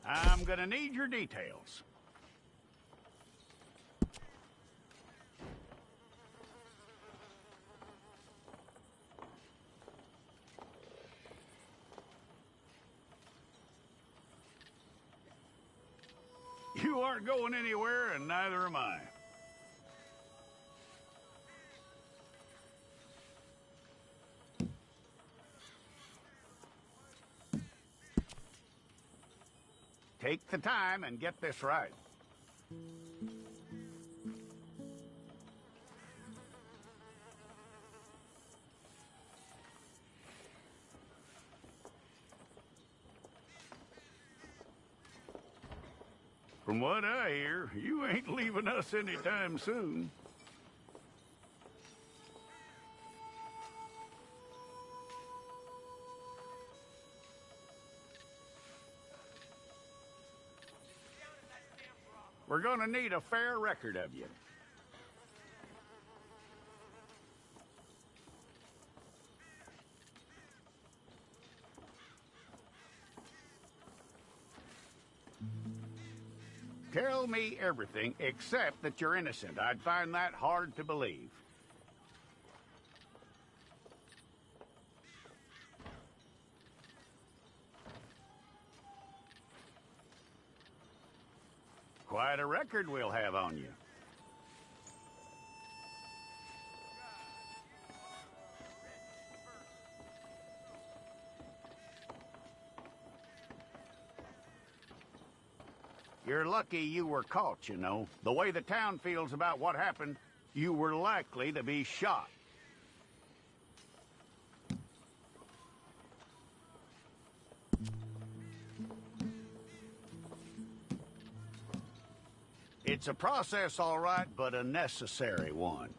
I'm gonna need your details. You aren't going anywhere, and neither am I. Take the time and get this right. From what I hear, you ain't leaving us anytime soon. We're gonna need a fair record of you. Tell me everything except that you're innocent. I'd find that hard to believe. Quite a record we'll have on you. You're lucky you were caught, you know. The way the town feels about what happened, you were likely to be shot. It's a process, all right, but a necessary one.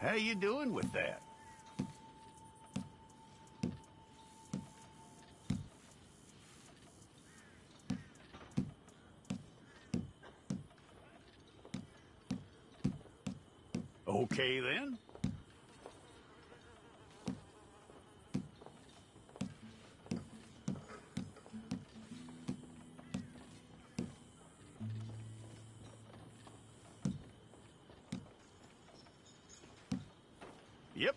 How you doing with that? Okay, then. Yep.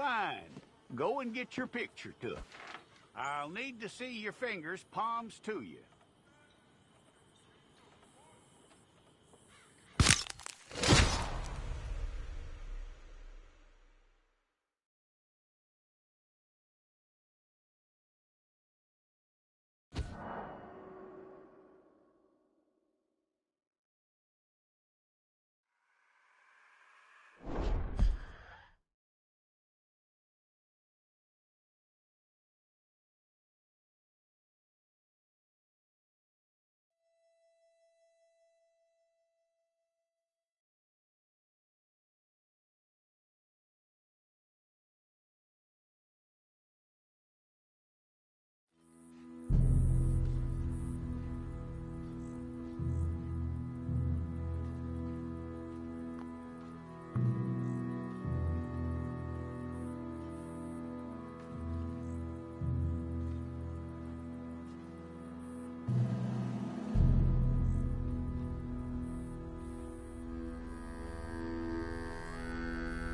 Fine. Go and get your picture took. I'll need to see your fingers, palms to you.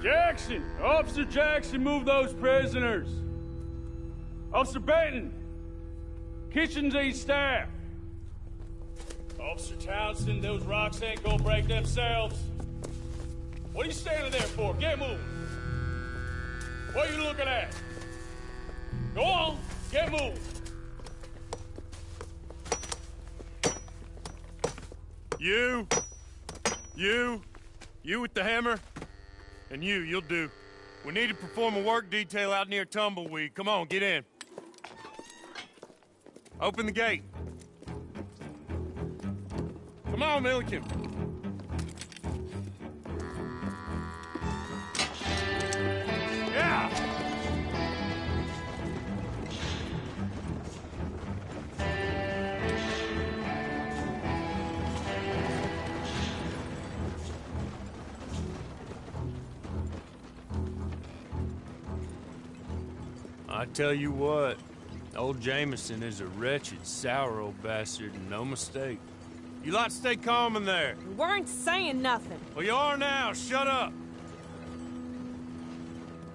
Jackson! Officer Jackson, move those prisoners! Officer Benton! Kitchens and staff! Officer Townsend, those rocks ain't gonna break themselves. What are you standing there for? Get moving! What are you looking at? Go on, get moving! You with the hammer? And you'll do. We need to perform a work detail out near Tumbleweed. Come on, get in. Open the gate. Come on, Milliken. Yeah! I tell you what, old Jameson is a wretched, sour old bastard, and no mistake. You lot stay calm in there. We weren't saying nothing. Well, you are now. Shut up.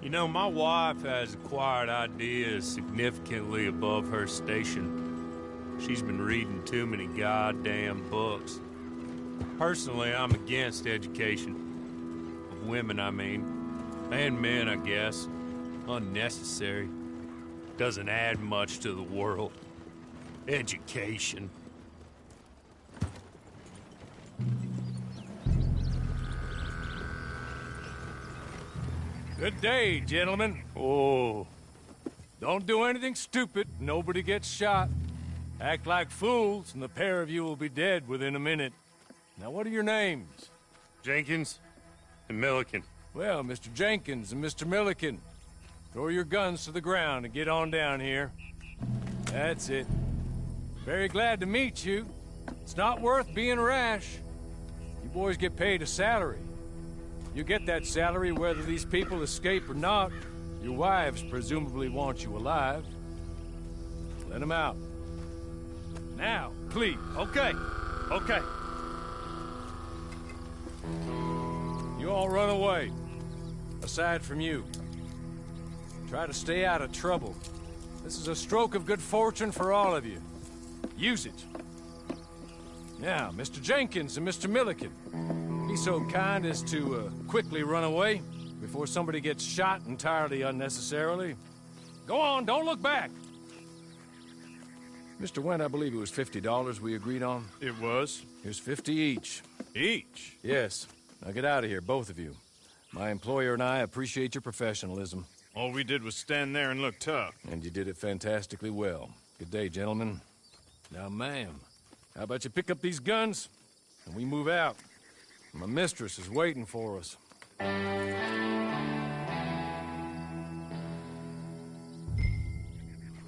You know, my wife has acquired ideas significantly above her station. She's been reading too many goddamn books. Personally, I'm against education. Of women, I mean. And men, I guess. Unnecessary. Doesn't add much to the world. Education. Good day, gentlemen. Oh. Don't do anything stupid. Nobody gets shot. Act like fools, and the pair of you will be dead within a minute. Now, what are your names? Jenkins and Milliken. Well, Mr. Jenkins and Mr. Milliken, throw your guns to the ground and get on down here. That's it. Very glad to meet you. It's not worth being rash. You boys get paid a salary. You get that salary whether these people escape or not. Your wives presumably want you alive. Let them out. Now, please. Okay. You all run away. Aside from you. Try to stay out of trouble. This is a stroke of good fortune for all of you. Use it. Now, Mr. Jenkins and Mr. Milliken, be so kind as to quickly run away before somebody gets shot entirely unnecessarily. Go on, don't look back. Mr. Wendt, I believe it was $50 we agreed on. It was. Here's 50 each. Each? Yes. Now get out of here, both of you. My employer and I appreciate your professionalism. All we did was stand there and look tough. And you did it fantastically well. Good day, gentlemen. Now, ma'am, how about you pick up these guns, and we move out? My mistress is waiting for us.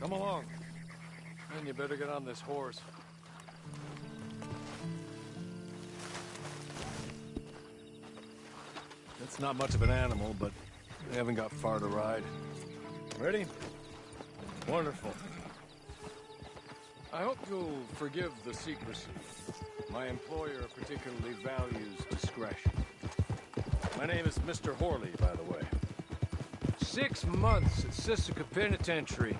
Come along. And you better get on this horse. It's not much of an animal, but we haven't got far to ride. Ready? Wonderful. I hope you'll forgive the secrecy. My employer particularly values discretion. My name is Mr. Horley, by the way. 6 months at Sisika Penitentiary,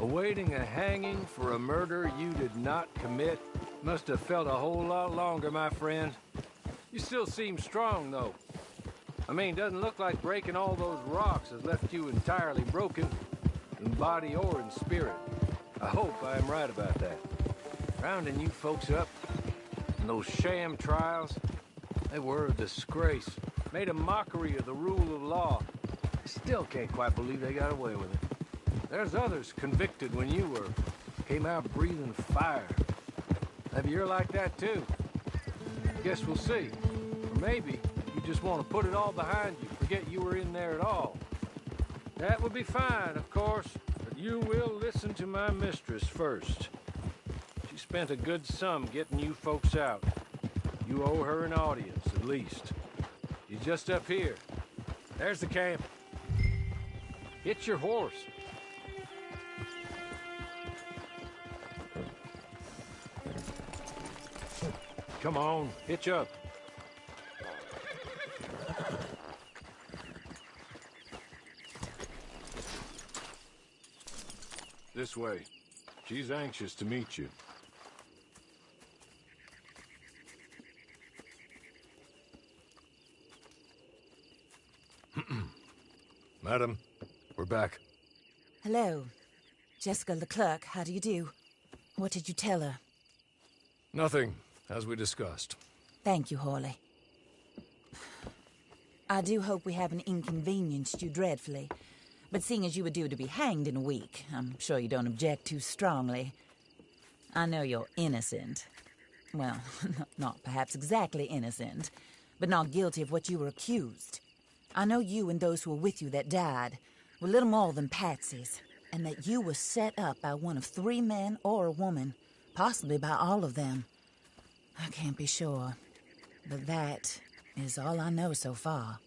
awaiting a hanging for a murder you did not commit. Must have felt a whole lot longer, my friend. You still seem strong, though. I mean, doesn't look like breaking all those rocks has left you entirely broken, in body or in spirit. I hope I am right about that. Rounding you folks up, and those sham trials, they were a disgrace. Made a mockery of the rule of law. I still can't quite believe they got away with it. There's others convicted when you were. Came out breathing fire. Maybe you're like that too. Guess we'll see. Or maybe you just want to put it all behind you, forget you were in there at all. That would be fine, of course, but you will listen to my mistress first. She spent a good sum getting you folks out. You owe her an audience, at least. She's just up here. There's the camp. Hit your horse. Come on, hitch up. This way. She's anxious to meet you. Madam, we're back. Hello. Jessica Leclerc, how do you do? What did you tell her? Nothing, as we discussed. Thank you, Hawley. I do hope we haven't inconvenienced you dreadfully. But seeing as you were due to be hanged in a week, I'm sure you don't object too strongly. I know you're innocent. Well, not perhaps exactly innocent, but not guilty of what you were accused. I know you and those who were with you that died were little more than patsies, and that you were set up by one of 3 men or a woman, possibly by all of them. I can't be sure, but that is all I know so far.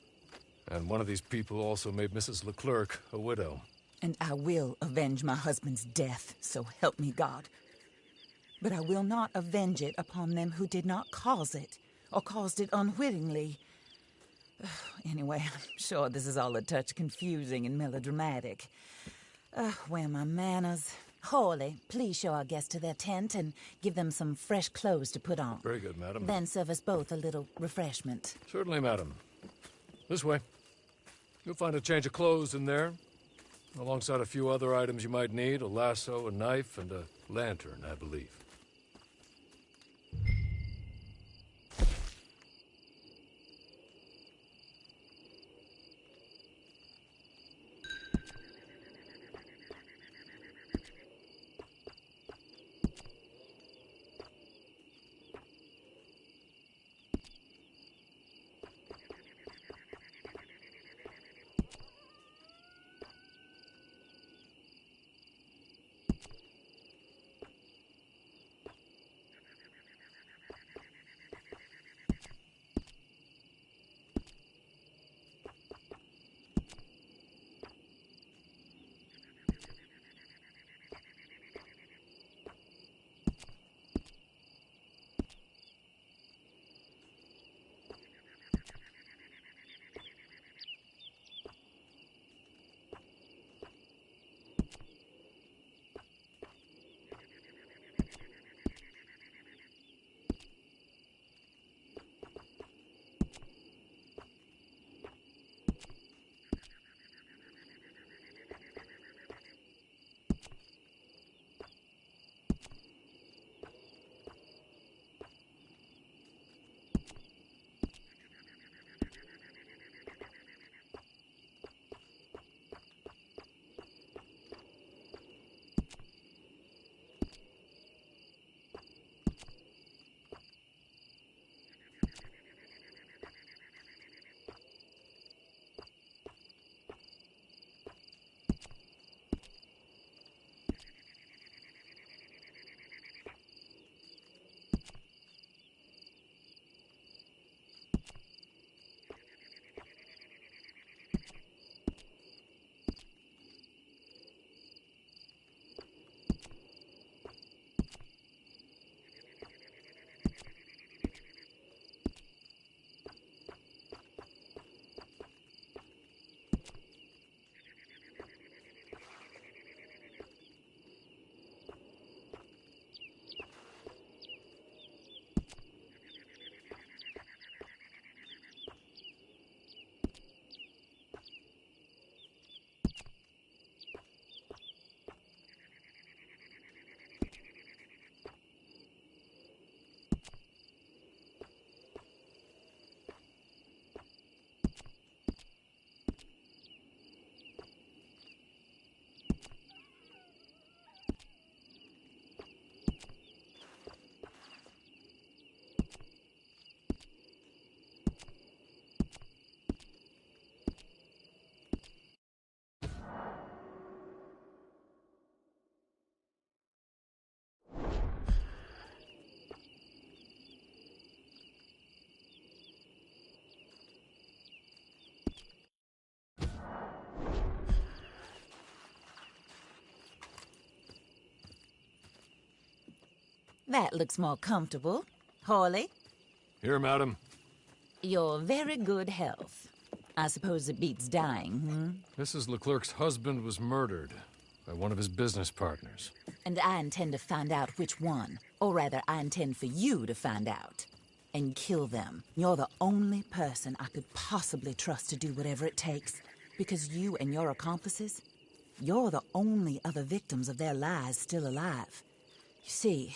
And one of these people also made Mrs. Leclerc a widow. And I will avenge my husband's death, so help me God. But I will not avenge it upon them who did not cause it, or caused it unwittingly. Anyway, I'm sure this is all a touch confusing and melodramatic. Where are my manners? Hawley, please show our guests to their tent and give them some fresh clothes to put on. Very good, madam. Then serve us both a little refreshment. Certainly, madam. This way. You'll find a change of clothes in there, alongside a few other items you might need, a lasso, a knife, and a lantern, I believe. That looks more comfortable. Hawley, Here, madam. your very good health. I suppose it beats dying, Mrs. Leclerc's husband was murdered by one of his business partners. And I intend to find out which one. Or rather, I intend for you to find out. And kill them. You're the only person I could possibly trust to do whatever it takes. Because you and your accomplices, you're the only other victims of their lies still alive. You see,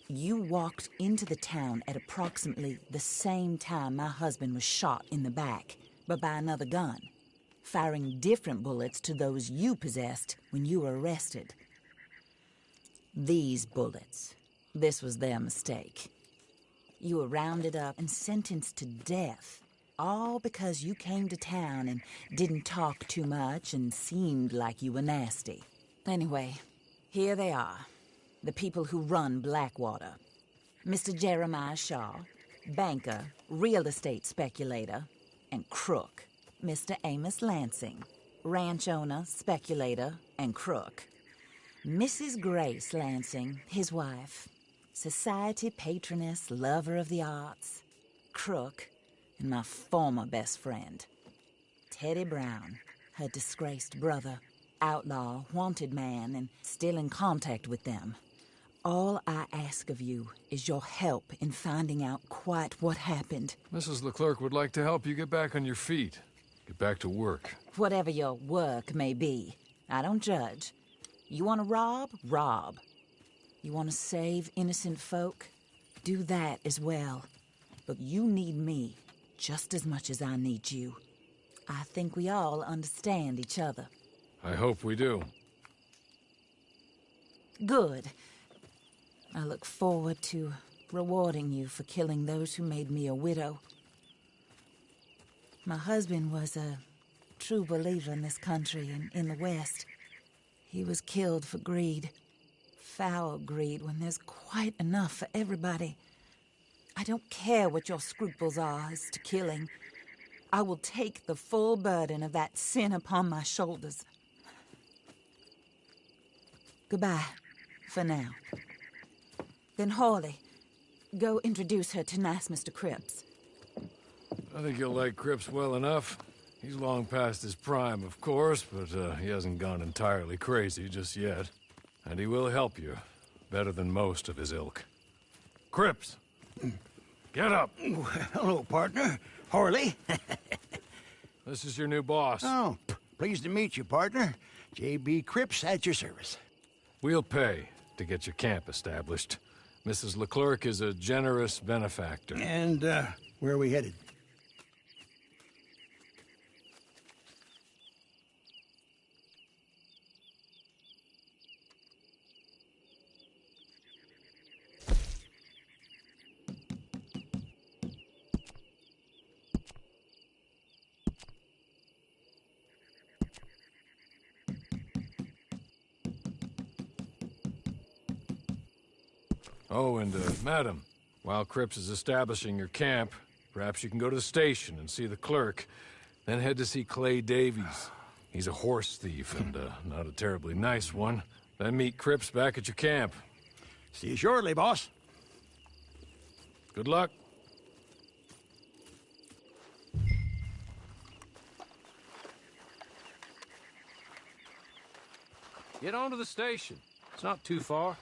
you walked into the town at approximately the same time my husband was shot in the back, but by another gun, firing different bullets to those you possessed when you were arrested. These bullets, this was their mistake. You were rounded up and sentenced to death, all because you came to town and didn't talk too much and seemed like you were nasty. Anyway, here they are, the people who run Blackwater. Mr. Jeremiah Shaw, banker, real estate speculator, and crook. Mr. Amos Lansing, ranch owner, speculator, and crook. Mrs. Grace Lansing, his wife, society patroness, lover of the arts, crook, and my former best friend. Teddy Brown, her disgraced brother, outlaw, wanted man, and still in contact with them. All I ask of you is your help in finding out quite what happened. Mrs. Leclerc would like to help you get back on your feet. Get back to work. Whatever your work may be, I don't judge. You want to rob? Rob. You want to save innocent folk? Do that as well. But you need me just as much as I need you. I think we all understand each other. I hope we do. Good. I look forward to rewarding you for killing those who made me a widow. My husband was a true believer in this country and in the West. He was killed for greed. Foul greed when there's quite enough for everybody. I don't care what your scruples are as to killing. I will take the full burden of that sin upon my shoulders. Goodbye, for now. Then Hawley, go introduce her to nice Mr. Cripps. I think you'll like Cripps well enough. He's long past his prime, of course, but he hasn't gone entirely crazy just yet. And he will help you, better than most of his ilk. Cripps! Get up! Hello, partner. Harley. This is your new boss. Oh, pleased to meet you, partner. J.B. Cripps at your service. We'll pay to get your camp established. Mrs. Leclerc is a generous benefactor. And, where are we headed? Oh, and, madam, while Cripps is establishing your camp, perhaps you can go to the station and see the clerk, then head to see Clay Davies. He's a horse thief and, not a terribly nice one. Then meet Cripps back at your camp. See you shortly, boss. Good luck. Get on to the station. It's not too far.